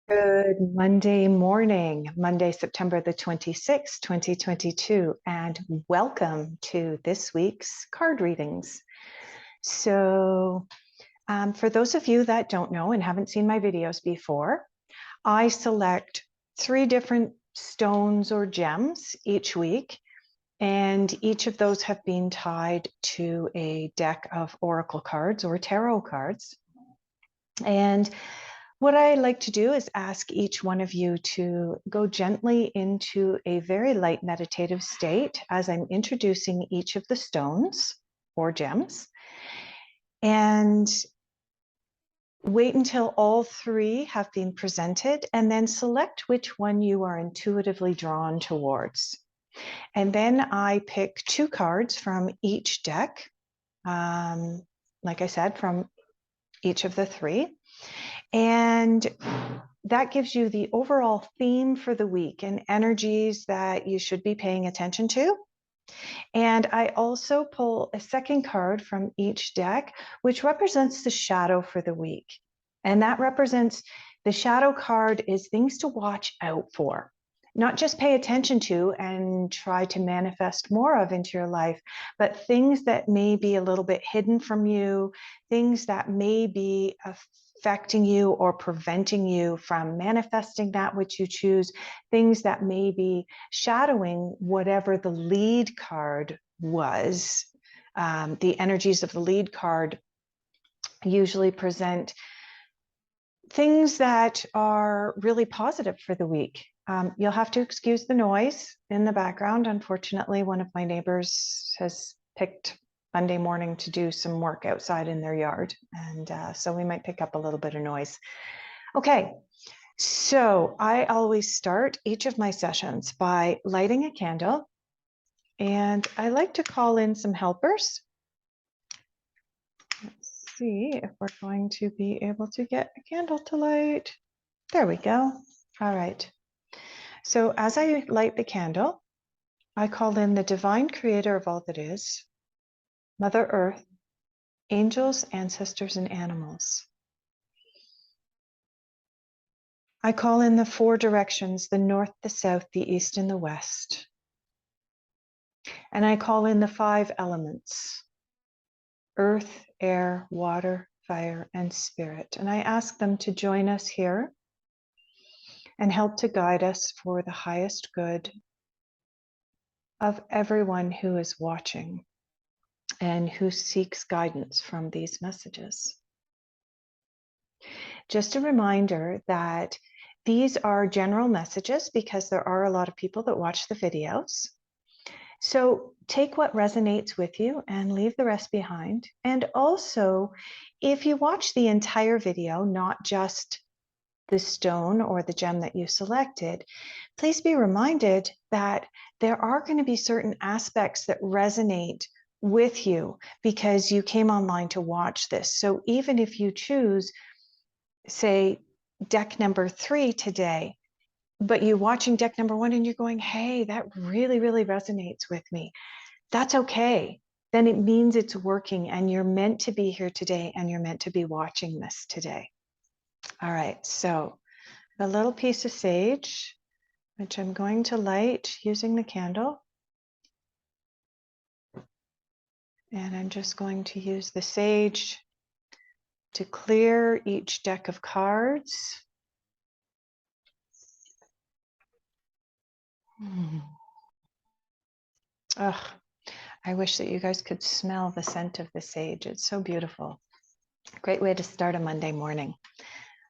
Good Monday morning, Monday, September the 26th, 2022, and welcome to this week's card readings. So for those of you that don't know and haven't seen my videos before, I select 3 different stones or gems each week, and each of those have been tied to a deck of oracle cards or tarot cards. And what I like to do is ask each one of you to go gently into a very light meditative state as I'm introducing each of the stones or gems, and wait until all 3 have been presented, and then select which one you are intuitively drawn towards. And then I pick 2 cards from each deck, like I said, from each of the 3. And that gives you the overall theme for the week and energies that you should be paying attention to. And I also pull a second card from each deck, which represents the shadow for the week. And that represents, the shadow card is things to watch out for. Not just pay attention to and try to manifest more of into your life, but things that may be a little bit hidden from you, things that may be affecting you or preventing you from manifesting that which you choose, things that may be shadowing whatever the lead card was. The energies of the lead card usually present things that are really positive for the week. You'll have to excuse the noise in the background. Unfortunately, one of my neighbors has picked Monday morning to do some work outside in their yard, and so we might pick up a little bit of noise. Okay, so I always start each of my sessions by lighting a candle, and I like to call in some helpers. Let's see if we're going to be able to get a candle to light. There we go. All right. So as I light the candle, I call in the divine creator of all that is, Mother Earth, angels, ancestors, and animals. I call in the 4 directions, the north, the south, the east, and the west. And I call in the 5 elements, earth, air, water, fire, and spirit. And I ask them to join us here and help to guide us for the highest good of everyone who is watching and who seeks guidance from these messages. Just a reminder that these are general messages because there are a lot of people that watch the videos. So take what resonates with you and leave the rest behind. And also, if you watch the entire video, not just the stone or the gem that you selected, please be reminded that there are going to be certain aspects that resonate with you because you came online to watch this. So even if you choose, say, deck number 3 today, but you're watching deck number 1 and you're going, hey, that really, really resonates with me, that's okay. Then it means it's working and you're meant to be here today and you're meant to be watching this today. All right, so a little piece of sage, which I'm going to light using the candle. And I'm just going to use the sage to clear each deck of cards. Ugh, I wish that you guys could smell the scent of the sage. It's so beautiful. Great way to start a Monday morning.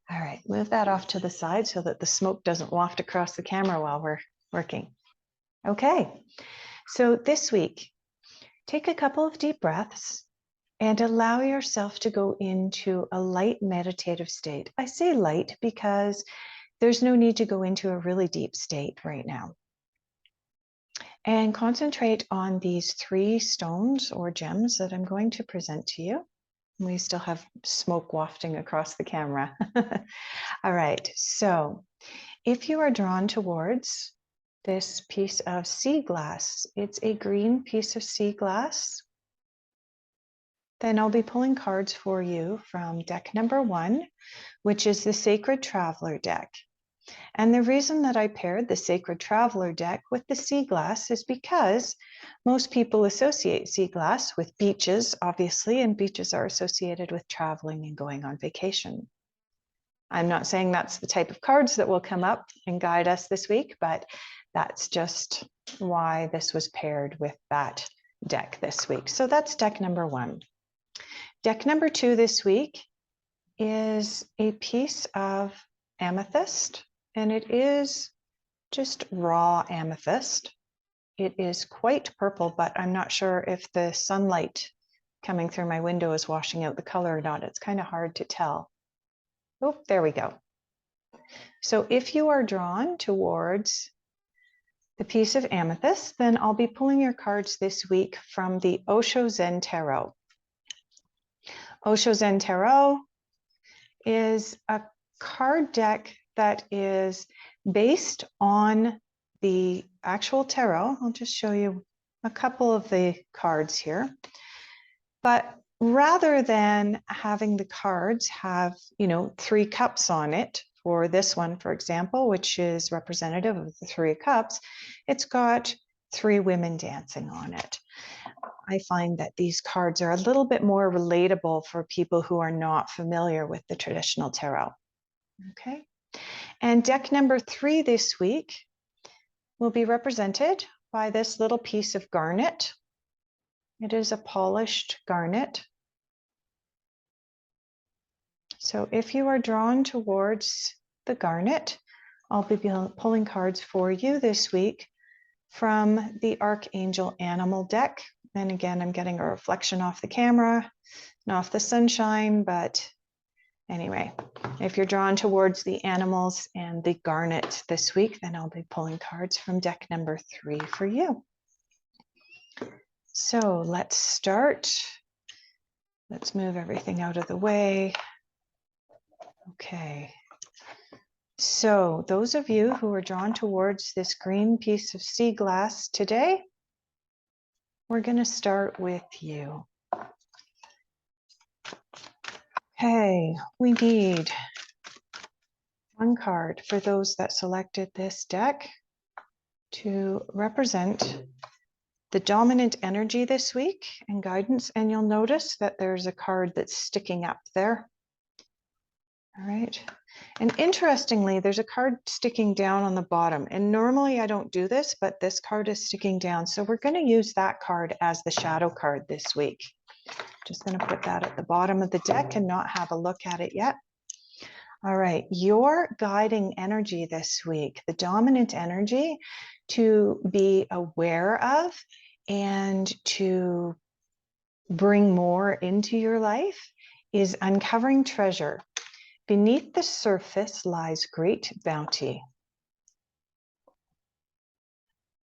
All right, move that off to the side so that the smoke doesn't waft across the camera while we're working. Okay, so this week, take a couple of deep breaths and allow yourself to go into a light meditative state. I say light because there's no need to go into a really deep state right now. And concentrate on these 3 stones or gems that I'm going to present to you. We still have smoke wafting across the camera. All right, so if you are drawn towards this piece of sea glass, it's a green piece of sea glass, then I'll be pulling cards for you from deck number 1, which is the Sacred Traveler deck. And the reason that I paired the Sacred Traveler deck with the sea glass is because most people associate sea glass with beaches, obviously, and beaches are associated with traveling and going on vacation. I'm not saying that's the type of cards that will come up and guide us this week, but that's just why this was paired with that deck this week. So that's deck number 1. Deck number 2 this week is a piece of amethyst, and it is just raw amethyst. It is quite purple, but I'm not sure if the sunlight coming through my window is washing out the color or not. It's kind of hard to tell. Oh, there we go. So if you are drawn towards the piece of amethyst, then I'll be pulling your cards this week from the Osho Zen Tarot. Osho Zen Tarot is a card deck that is based on the actual tarot. I'll just show you a couple of the cards here. But rather than having the cards have, 3 cups on it, for this one, for example, which is representative of the 3 cups, it's got 3 women dancing on it. I find that these cards are a little bit more relatable for people who are not familiar with the traditional tarot. Okay. And deck number 3 this week will be represented by this little piece of garnet. It is a polished garnet. So if you are drawn towards the garnet, I'll be pulling cards for you this week from the Archangel Animal deck. And again, I'm getting a reflection off the camera and off the sunshine, but anyway, if you're drawn towards the animals and the garnet this week, then I'll be pulling cards from deck number 3 for you. So let's start. Let's move everything out of the way. Okay. So those of you who are drawn towards this green piece of sea glass today, we're going to start with you. Okay, we need 1 card for those that selected this deck to represent the dominant energy this week and guidance. And you'll notice that there's a card that's sticking up there. All right. And interestingly, there's a card sticking down on the bottom. And normally I don't do this, but this card is sticking down. So we're going to use that card as the shadow card this week. Just going to put that at the bottom of the deck and not have a look at it yet. All right. Your guiding energy this week, the dominant energy to be aware of and to bring more into your life, is uncovering treasure. Beneath the surface lies great bounty.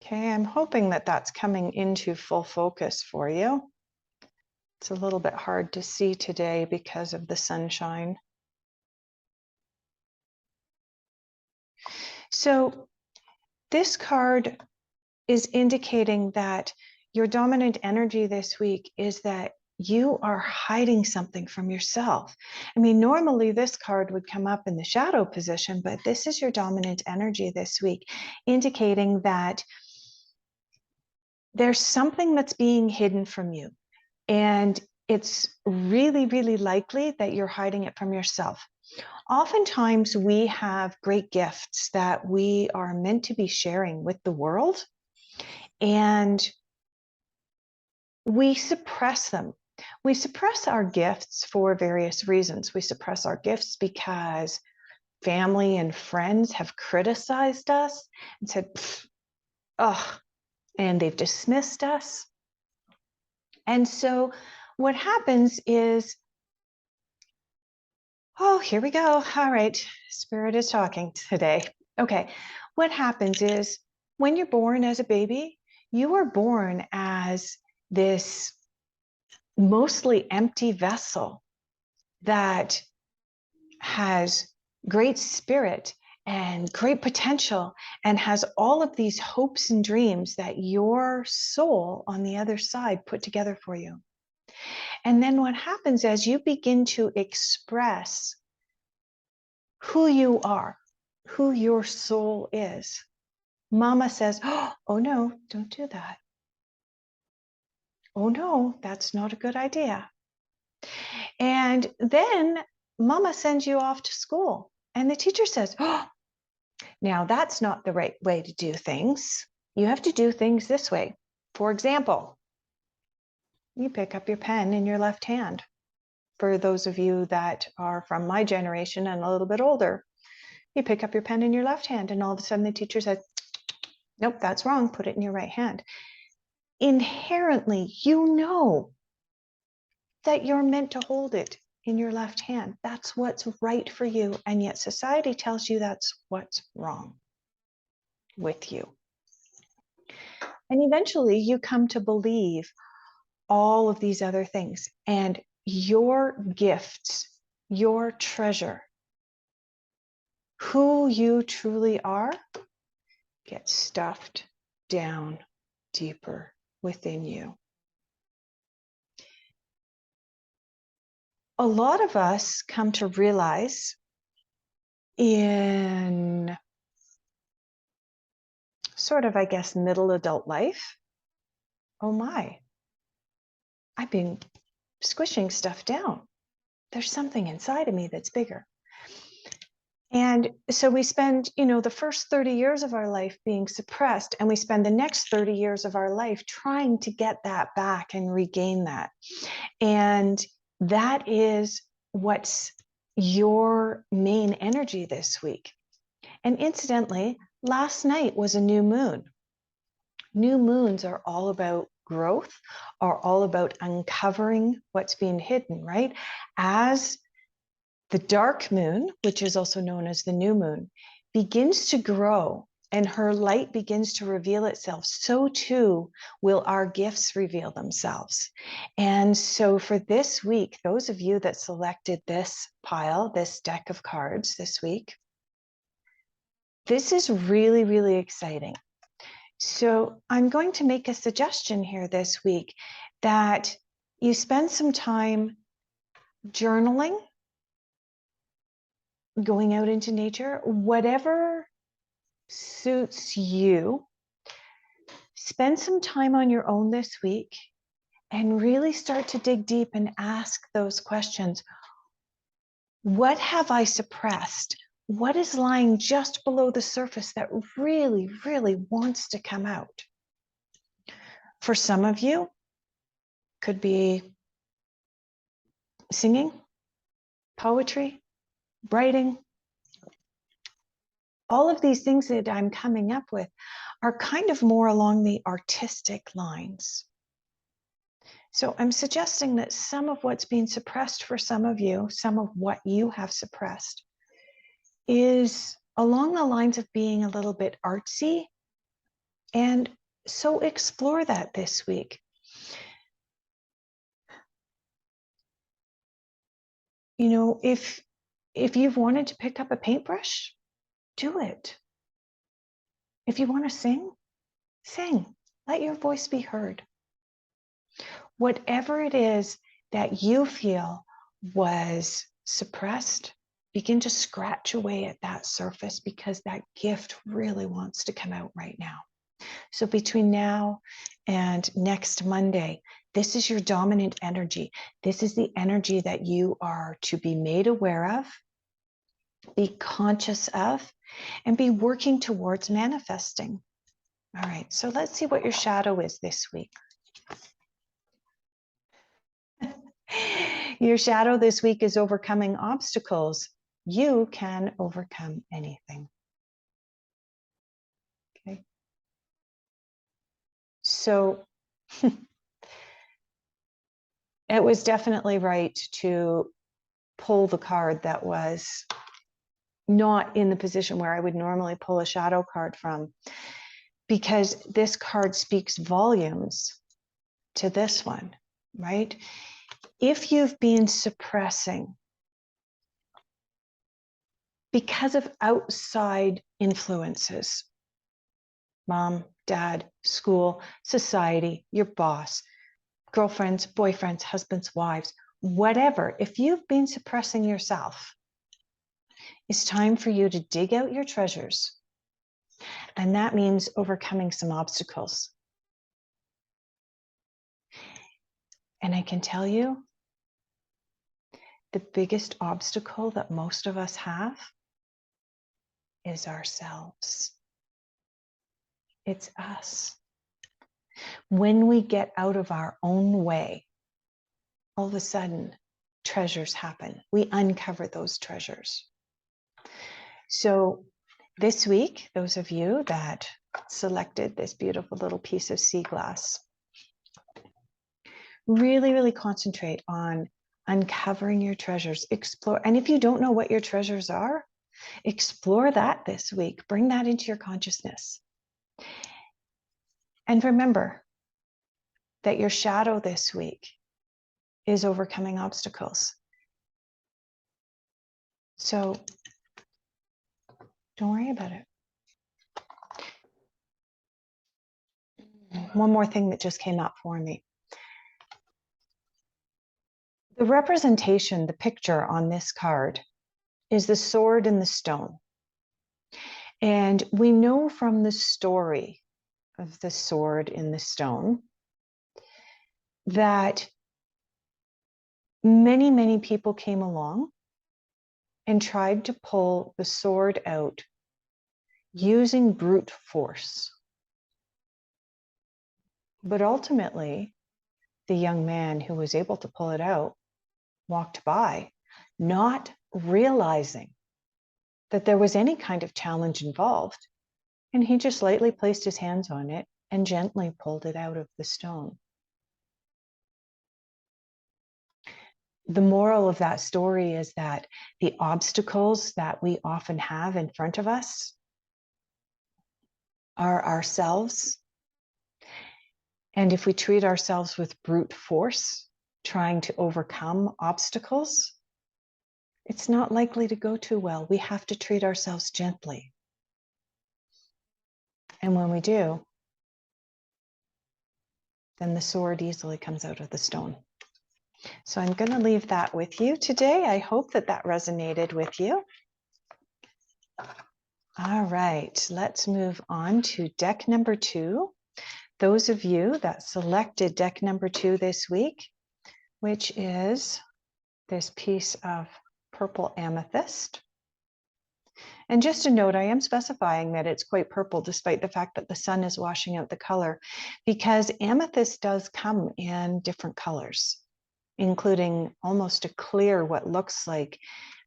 Okay, I'm hoping that that's coming into full focus for you. It's a little bit hard to see today because of the sunshine. So this card is indicating that your dominant energy this week is that you are hiding something from yourself. I mean, normally this card would come up in the shadow position, but this is your dominant energy this week, indicating that there's something that's being hidden from you. And it's really, really likely that you're hiding it from yourself. Oftentimes we have great gifts that we are meant to be sharing with the world, and we suppress them. We suppress our gifts for various reasons. We suppress our gifts because family and friends have criticized us and said, ugh, and they've dismissed us. And so what happens is, oh, here we go. All right, Spirit is talking today. Okay, what happens is when you're born as a baby, you are born as this mostly empty vessel that has great spirit and great potential and has all of these hopes and dreams that your soul on the other side put together for you. And then what happens as you begin to express who you are, who your soul is. Mama says, oh no, don't do that. Oh no, that's not a good idea. And then mama sends you off to school and the teacher says, oh, now that's not the right way to do things. You have to do things this way. For example, you pick up your pen in your left hand. For those of you that are from my generation and a little bit older, you pick up your pen in your left hand and all of a sudden the teacher says, nope, that's wrong. Put it in your right hand. Inherently, you know that you're meant to hold it in your left hand. That's what's right for you. And yet society tells you that's what's wrong with you. And eventually you come to believe all of these other things, and your gifts, your treasure, who you truly are, gets stuffed down deeper within you. A lot of us come to realize in sort of, I guess, middle adult life, oh my, I've been squishing stuff down. There's something inside of me that's bigger. And so we spend, the first 30 years of our life being suppressed, and we spend the next 30 years of our life trying to get that back and regain that. And that is what's your main energy this week. And incidentally, last night was a new moon. New moons are all about growth, are all about uncovering what's being hidden, right? As the dark moon, which is also known as the new moon, begins to grow and her light begins to reveal itself, so too will our gifts reveal themselves. And so for this week, those of you that selected this pile, this deck of cards this week, this is really, really exciting. So I'm going to make a suggestion here this week that you spend some time journaling, going out into nature, whatever suits you. Spend some time on your own this week and really start to dig deep and ask those questions. What have I suppressed? What is lying just below the surface that really, really wants to come out? For some of you, could be singing, poetry, writing. All of these things that I'm coming up with are kind of more along the artistic lines. So I'm suggesting that some of what's being suppressed for some of you, some of what you have suppressed, is along the lines of being a little bit artsy. And so explore that this week. If you've wanted to pick up a paintbrush, do it. If you want to sing, sing. Let your voice be heard. Whatever it is that you feel was suppressed, begin to scratch away at that surface, because that gift really wants to come out right now. So between now and next Monday, this is your dominant energy. This is the energy that you are to be made aware of, be conscious of, and be working towards manifesting. All right, so let's see what your shadow is this week. Your shadow this week is overcoming obstacles. You can overcome anything. Okay. So it was definitely right to pull the card that was not in the position where I would normally pull a shadow card from, because this card speaks volumes to this one, right? If you've been suppressing because of outside influences, mom, dad, school, society, your boss, girlfriends, boyfriends, husbands, wives, whatever, if you've been suppressing yourself, It's time for you to dig out your treasures. And that means overcoming some obstacles. And I can tell you, the biggest obstacle that most of us have is ourselves. It's us. When we get out of our own way, all of a sudden, treasures happen. We uncover those treasures. So this week, those of you that selected this beautiful little piece of sea glass, really concentrate on uncovering your treasures. Explore. And if you don't know what your treasures are, explore that this week. Bring that into your consciousness. And remember that your shadow this week is overcoming obstacles. So don't worry about it. One more thing that just came up for me. The representation, the picture on this card is the sword and the stone. And we know from the story of the sword in the stone that many people came along and tried to pull the sword out using brute force. But ultimately, the young man who was able to pull it out walked by, not realizing that there was any kind of challenge involved. And he just lightly placed his hands on it and gently pulled it out of the stone. The moral of that story is that the obstacles that we often have in front of us are ourselves. And if we treat ourselves with brute force, trying to overcome obstacles, it's not likely to go too well. We have to treat ourselves gently. And when we do, then the sword easily comes out of the stone. So I'm going to leave that with you today. I hope that that resonated with you. All right, let's move on to deck number 2. Those of you that selected deck number 2 this week, which is this piece of purple amethyst. And just a note, I am specifying that it's quite purple despite the fact that the sun is washing out the color, because amethyst does come in different colors, including almost a clear, what looks like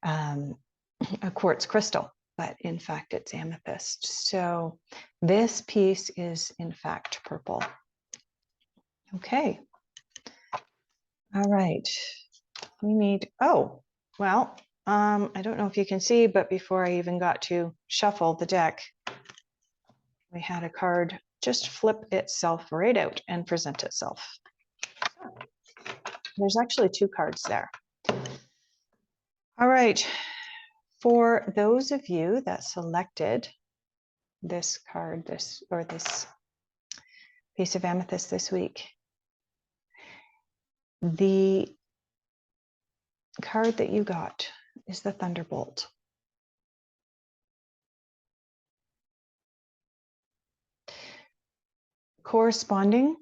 a quartz crystal, but in fact it's amethyst. So this piece is in fact purple. Okay. All right. We need, oh, well, I don't know if you can see, but before I even got to shuffle the deck, we had a card just flip itself right out and present itself. There's actually 2 cards there. All right. For those of you that selected this card, this piece of amethyst this week, the card that you got is the Thunderbolt. Corresponding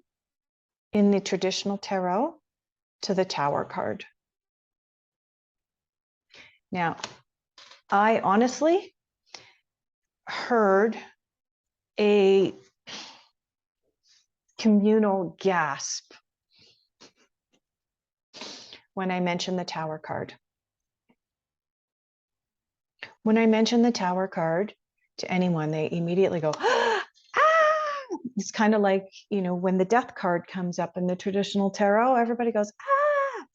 in the traditional tarot to the Tower card. Now, I honestly heard a communal gasp when I mentioned the Tower card. When I mention the Tower card to anyone, they immediately go, ah! It's kind of like, you know, when the Death card comes up in the traditional tarot, everybody goes, ah!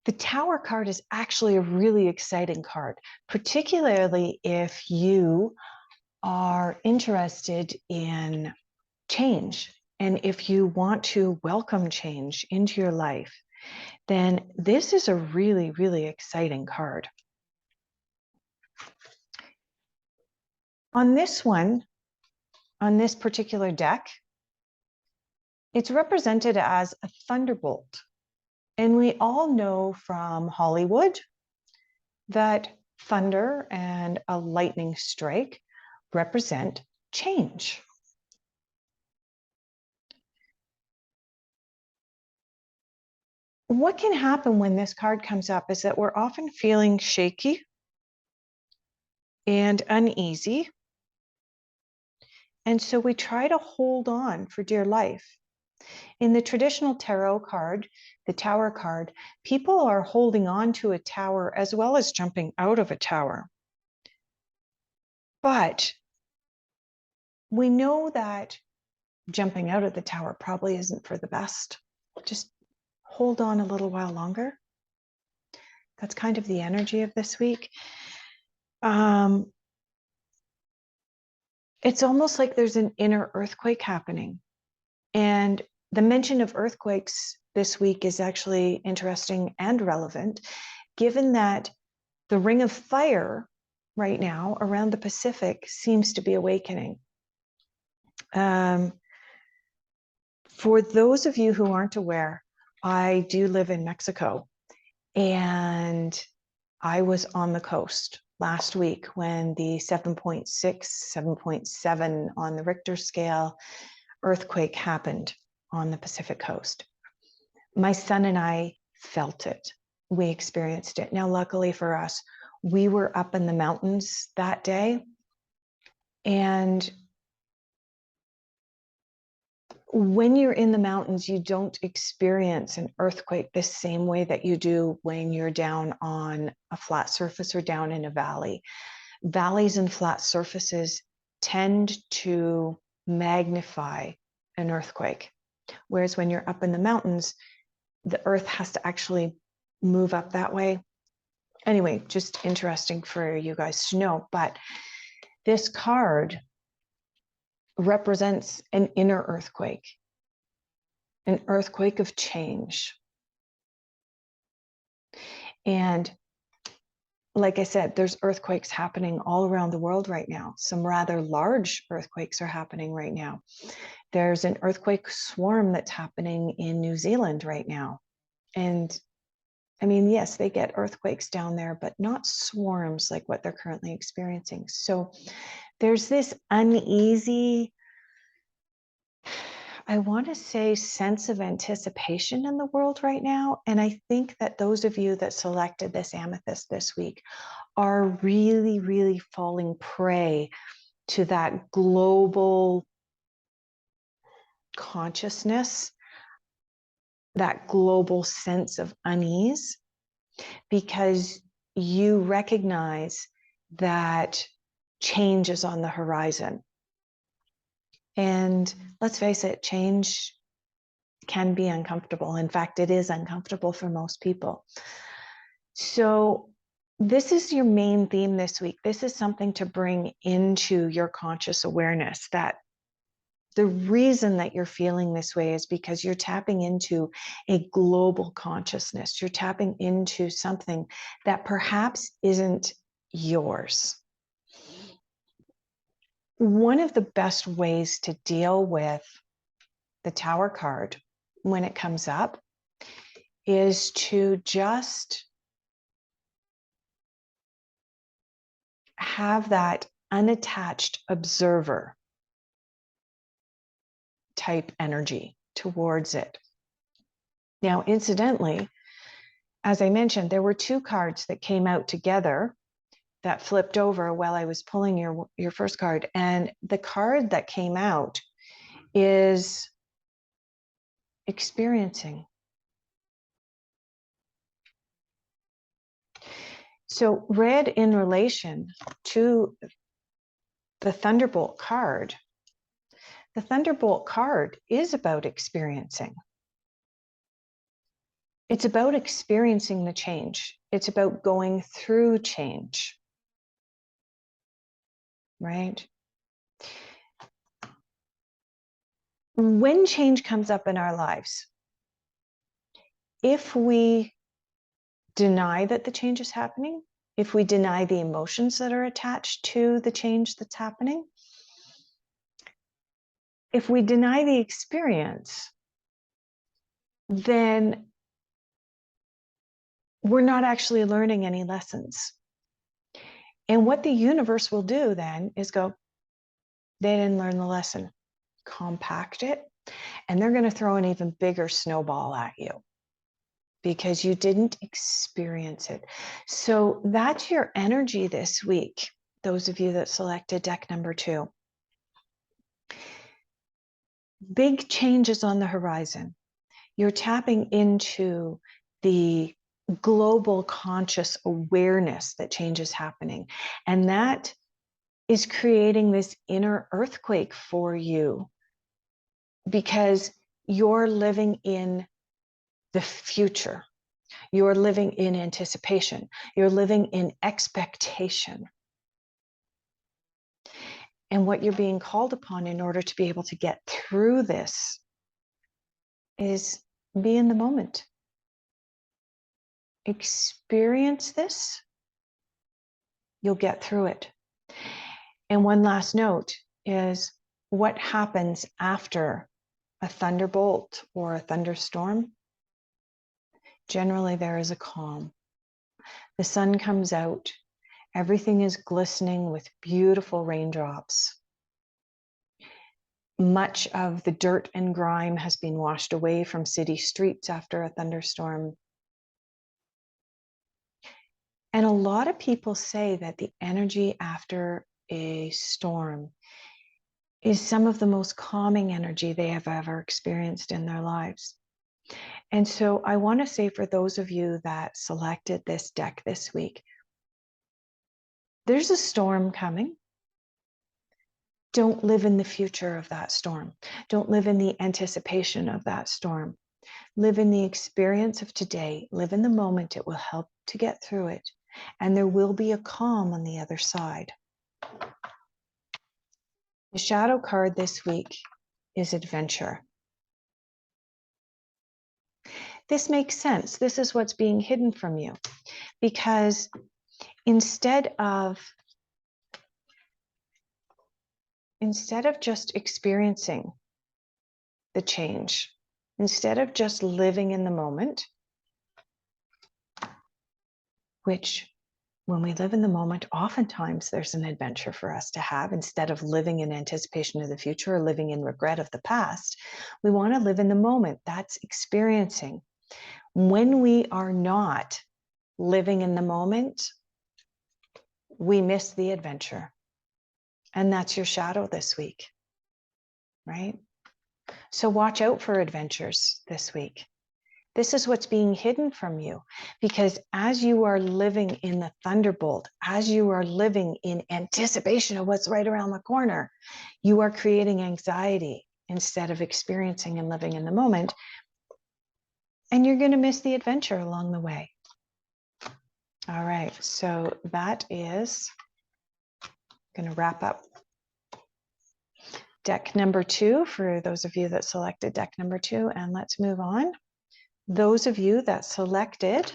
The Tower card is actually a really exciting card, particularly if you are interested in change. And if you want to welcome change into your life, then this is a really exciting card. On this one, on this particular deck, it's represented as a thunderbolt. And we all know from Hollywood that thunder and a lightning strike represent change. What can happen when this card comes up is that we're often feeling shaky and uneasy. And so we try to hold on for dear life. In the traditional tarot card, the Tower card, people are holding on to a tower as well as jumping out of a tower. But we know that jumping out of the tower probably isn't for the best. Just hold on a little while longer. That's kind of the energy of this week. It's almost like there's an inner earthquake happening. And the mention of earthquakes this week is actually interesting and relevant, given that the ring of fire right now around the Pacific seems to be awakening. For those of you who aren't aware, I do live in Mexico, and I was on the coast last week when the 7.6, 7.7 on the Richter scale earthquake happened on the Pacific coast. My son and I felt it. We experienced it. Now, luckily for us, we were up in the mountains that day. And when you're in the mountains, you don't experience an earthquake the same way that you do when you're down on a flat surface or down in a valley. Valleys and flat surfaces tend to magnify an earthquake. Whereas when you're up in the mountains, the earth has to actually move up that way. Anyway, just interesting for you guys to know. But this card represents an inner earthquake, an earthquake of change. And like I said, there's earthquakes happening all around the world right now. Some rather large earthquakes are happening right now. There's an earthquake swarm that's happening in New Zealand right now. And I mean, yes, they get earthquakes down there, but not swarms like what they're currently experiencing. So there's this uneasy, I want to say, sense of anticipation in the world right now. And I think that those of you that selected this amethyst this week are really, really falling prey to that global consciousness, that global sense of unease, because you recognize that change is on the horizon. And let's face it, change can be uncomfortable. In fact, it is uncomfortable for most people. So this is your main theme this week. This is something to bring into your conscious awareness, that the reason that you're feeling this way is because you're tapping into a global consciousness. You're tapping into something that perhaps isn't yours. One of the best ways to deal with the Tower card when it comes up is to just have that unattached observer type energy towards it. Now, incidentally, as I mentioned, there were two cards that came out together that flipped over while I was pulling your first card. And the card that came out is experiencing. So read in relation to the Thunderbolt card, the Thunderbolt card is about experiencing. It's about experiencing the change. It's about going through change, right? When change comes up in our lives, if we deny that the change is happening, if we deny the emotions that are attached to the change that's happening, if we deny the experience, then we're not actually learning any lessons. And what the universe will do then is go, they didn't learn the lesson, compact it, and they're going to throw an even bigger snowball at you because you didn't experience it. So that's your energy this week, those of you that selected deck number 2. Big changes on the horizon. You're tapping into the global conscious awareness that change is happening. And that is creating this inner earthquake for you because you're living in the future. You're living in anticipation. You're living in expectation. And what you're being called upon in order to be able to get through this is be in the moment. Experience this. You'll get through it. And one last note is what happens after a thunderbolt or a thunderstorm. Generally, there is a calm. The sun comes out. Everything is glistening with beautiful raindrops. Much of the dirt and grime has been washed away from city streets after a thunderstorm. And a lot of people say that the energy after a storm is some of the most calming energy they have ever experienced in their lives. And so I want to say for those of you that selected this deck this week, there's a storm coming. Don't live in the future of that storm. Don't live in the anticipation of that storm. Live in the experience of today. Live in the moment. It will help to get through it. And there will be a calm on the other side. The shadow card this week is adventure. This makes sense. This is what's being hidden from you. Because instead of just experiencing the change, instead of just living in the moment, which when we live in the moment, oftentimes there's an adventure for us to have. Instead of living in anticipation of the future or living in regret of the past, we want to live in the moment. That's experiencing. When we are not living in the moment, we miss the adventure. And that's your shadow this week, right? So watch out for adventures this week. This is what's being hidden from you, because as you are living in the thunderbolt, as you are living in anticipation of what's right around the corner, you are creating anxiety instead of experiencing and living in the moment. And you're going to miss the adventure along the way. All right, so that is going to wrap up deck number 2 for those of you that selected deck number 2, and let's move on. Those of you that selected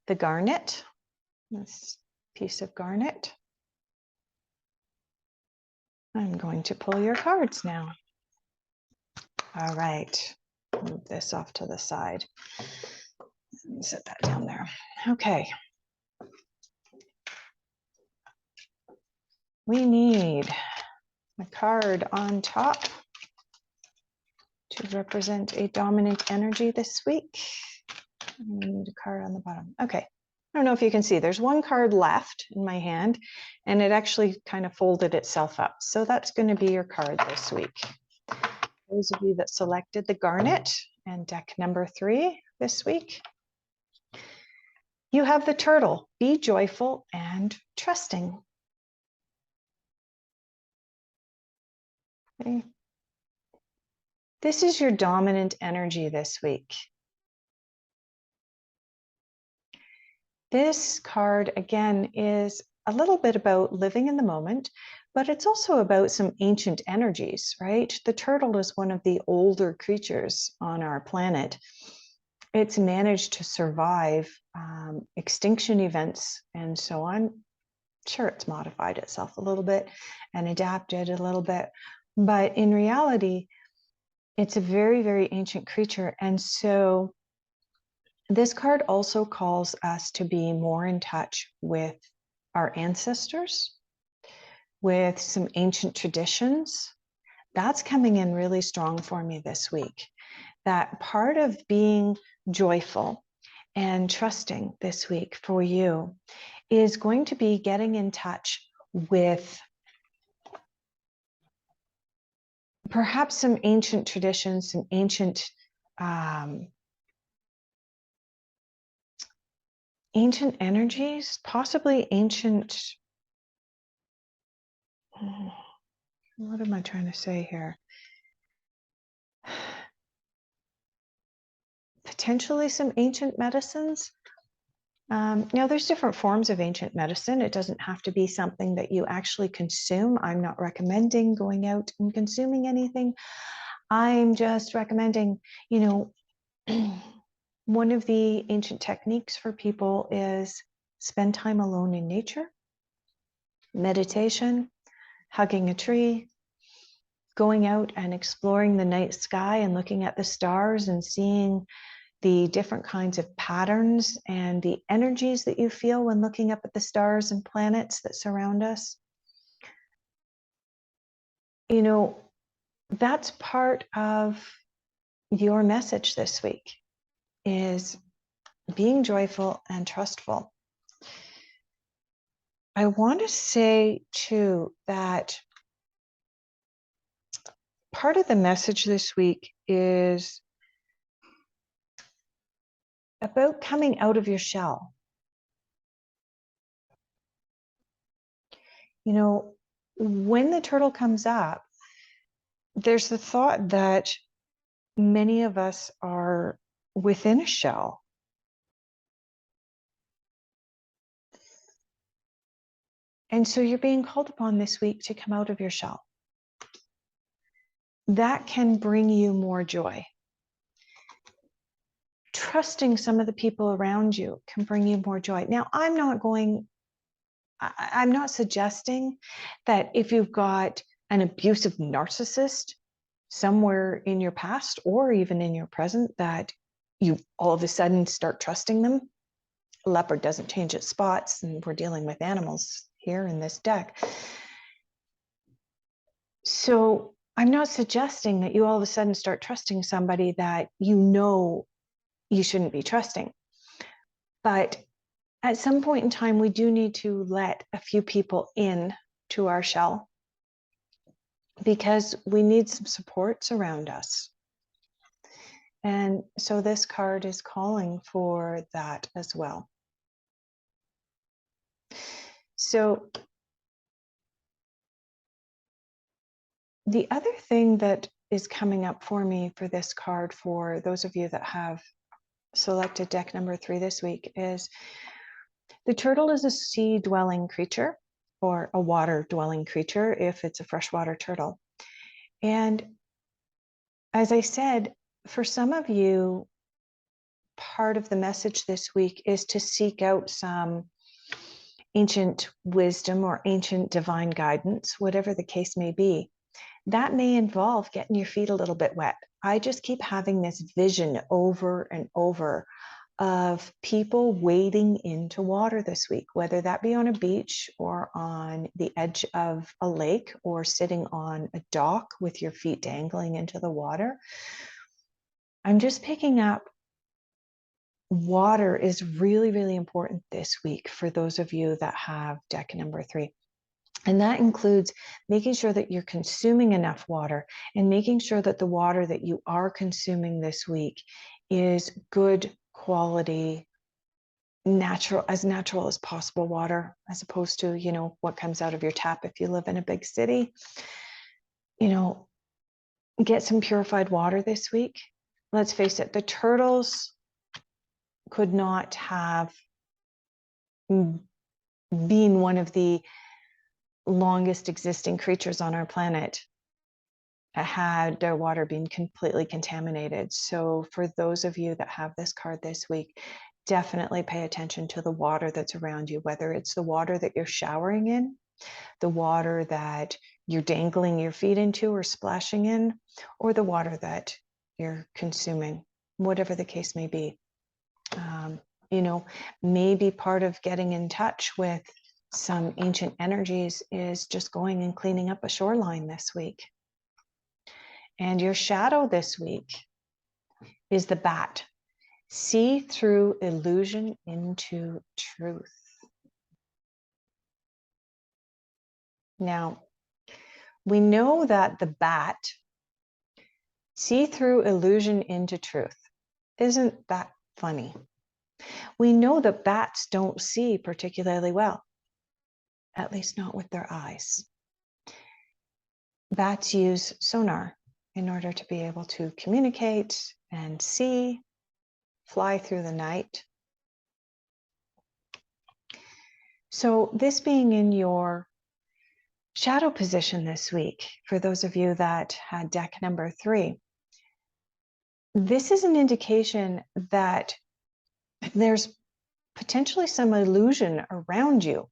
the Garnet, this piece of Garnet, I'm going to pull your cards now. All right, move this off to the side. Set that down there. Okay. We need a card on top to represent a dominant energy this week. We need a card on the bottom. Okay. I don't know if you can see, there's one card left in my hand, and it actually kind of folded itself up. So that's going to be your card this week. Those of you that selected the Garnet and deck number 3 this week, you have the Turtle. Be joyful and trusting. Okay. This is your dominant energy this week. This card, again, is a little bit about living in the moment, but it's also about some ancient energies, right? The turtle is one of the older creatures on our planet. It's managed to survive extinction events, and so I'm sure it's modified itself a little bit and adapted a little bit. But in reality, it's a very, very ancient creature. And so this card also calls us to be more in touch with our ancestors, with some ancient traditions. That's coming in really strong for me this week. That part of being joyful and trusting this week for you is going to be getting in touch with perhaps some ancient traditions, some ancient ancient energies, possibly ancient. What am I trying to say here? Potentially some ancient medicines. Now, there's different forms of ancient medicine. It doesn't have to be something that you actually consume. I'm not recommending going out and consuming anything. I'm just recommending, one of the ancient techniques for people is spend time alone in nature, meditation, hugging a tree, going out and exploring the night sky and looking at the stars and seeing the different kinds of patterns and the energies that you feel when looking up at the stars and planets that surround us. That's part of your message this week, is being joyful and trustful. I want to say too that part of the message this week is about coming out of your shell. When the turtle comes up, there's the thought that many of us are within a shell. And so you're being called upon this week to come out of your shell. That can bring you more joy. Trusting some of the people around you can bring you more joy. Now, I'm not suggesting that if you've got an abusive narcissist somewhere in your past or even in your present, that you all of a sudden start trusting them. A leopard doesn't change its spots, and we're dealing with animals here in this deck. So I'm not suggesting that you all of a sudden start trusting somebody that you shouldn't be trusting. But at some point in time, we do need to let a few people in to our shell, because we need some supports around us. And so this card is calling for that as well. So the other thing that is coming up for me for this card, for those of you that have selected deck number 3 this week, is the turtle is a sea-dwelling creature, or a water-dwelling creature if it's a freshwater turtle. And as I said, for some of you, part of the message this week is to seek out some ancient wisdom or ancient divine guidance, whatever the case may be. That may involve getting your feet a little bit wet. I just keep having this vision over and over of people wading into water this week, whether that be on a beach or on the edge of a lake or sitting on a dock with your feet dangling into the water. I'm just picking up water is really, really important this week for those of you that have deck number 3. And that includes making sure that you're consuming enough water and making sure that the water that you are consuming this week is good quality, natural as possible water, as opposed to, what comes out of your tap if you live in a big city. Get some purified water this week. Let's face it, the turtles could not have been one of the longest existing creatures on our planet had their water been completely contaminated. So for those of you that have this card this week, definitely pay attention to the water that's around you, whether it's the water that you're showering in, the water that you're dangling your feet into or splashing in, or the water that you're consuming, whatever the case may be. Maybe part of getting in touch with some ancient energies is just going and cleaning up a shoreline this week. And your shadow this week is the bat. See through illusion into truth. Now, we know that the bat, see through illusion into truth. Isn't that funny? We know that bats don't see particularly well, at least not with their eyes. Bats use sonar in order to be able to communicate and see, fly through the night. So this being in your shadow position this week, for those of you that had deck number 3, this is an indication that there's potentially some illusion around you.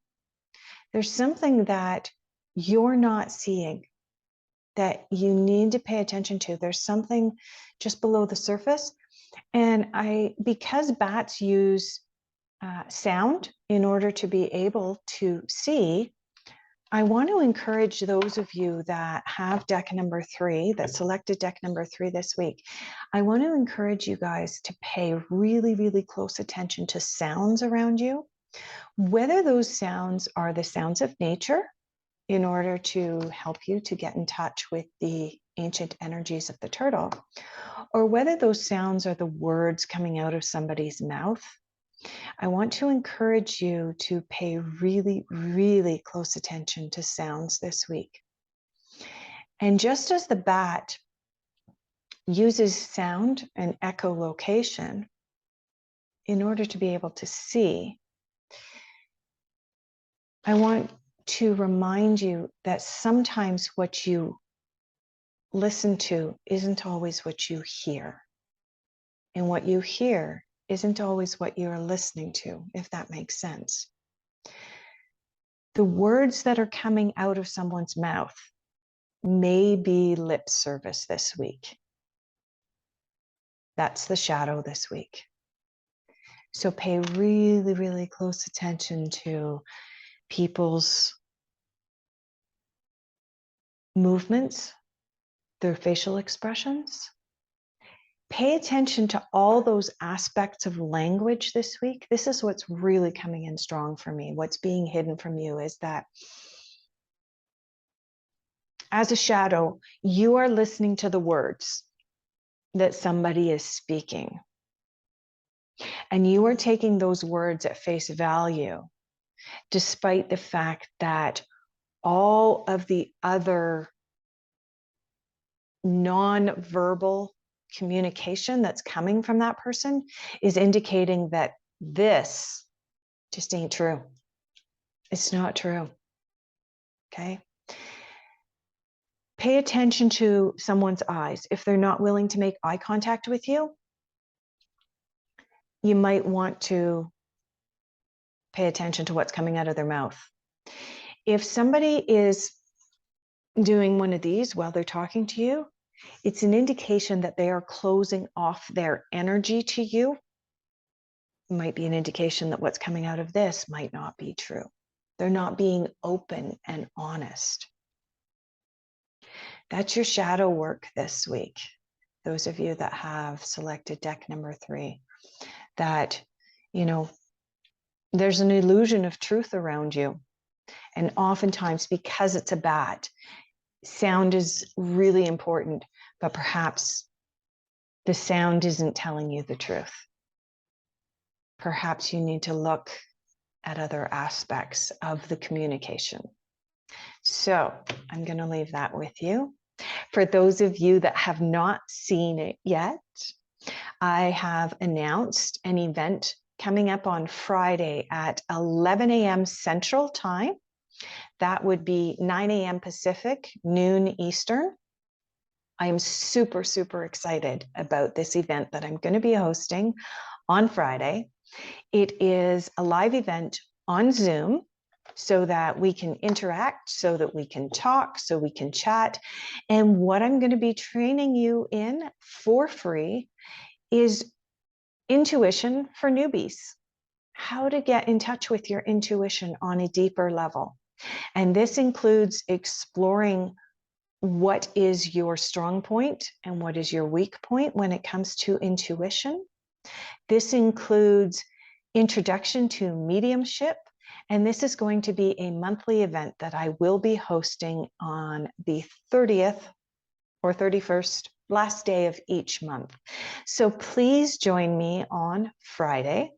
There's something that you're not seeing that you need to pay attention to. There's something just below the surface. And because bats use sound in order to be able to see, I want to encourage those of you that have deck number 3, that selected deck number 3 this week. I want to encourage you guys to pay really, really close attention to sounds around you, whether those sounds are the sounds of nature in order to help you to get in touch with the ancient energies of the turtle, or whether those sounds are the words coming out of somebody's mouth. I want to encourage you to pay really, really close attention to sounds this week. And just as the bat uses sound and echolocation in order to be able to see, I want to remind you that sometimes what you listen to isn't always what you hear. And what you hear isn't always what you're listening to, if that makes sense. The words that are coming out of someone's mouth may be lip service this week. That's the shadow this week. So pay really, really close attention to people's movements, their facial expressions. Pay attention to all those aspects of language this week. This is what's really coming in strong for me. What's being hidden from you is that as a shadow, you are listening to the words that somebody is speaking. And you are taking those words at face value, despite the fact that all of the other non-verbal communication that's coming from that person is indicating that this just ain't true. It's not true. Okay. Pay attention to someone's eyes. If they're not willing to make eye contact with you, you might want to pay attention to what's coming out of their mouth. If somebody is doing one of these while they're talking to you, it's an indication that they are closing off their energy to you. It might be an indication that what's coming out of this might not be true. They're not being open and honest. That's your shadow work this week. Those of you that have selected deck number 3, that, there's an illusion of truth around you. And oftentimes, because it's a bat, sound is really important, but perhaps the sound isn't telling you the truth. Perhaps you need to look at other aspects of the communication. So I'm going to leave that with you. For those of you that have not seen it yet, I have announced an event coming up on Friday at 11 a.m. Central Time. That would be 9 a.m. Pacific, noon Eastern. I am super, super excited about this event that I'm going to be hosting on Friday. It is a live event on Zoom so that we can interact, so that we can talk, so we can chat. And what I'm going to be training you in for free is intuition for newbies. how to get in touch with your intuition on a deeper level. And this includes exploring what is your strong point and what is your weak point when it comes to intuition. This includes introduction to mediumship. And this is going to be a monthly event that I will be hosting on the 30th or 31st, last day of each month. So please join me on Friday.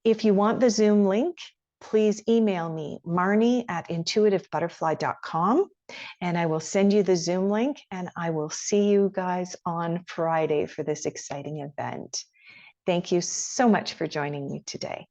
If you want the Zoom link, please email me, marnie@intuitivebutterfly.com, and I will send you the Zoom link, and I will see you guys on Friday for this exciting event. Thank you so much for joining me today.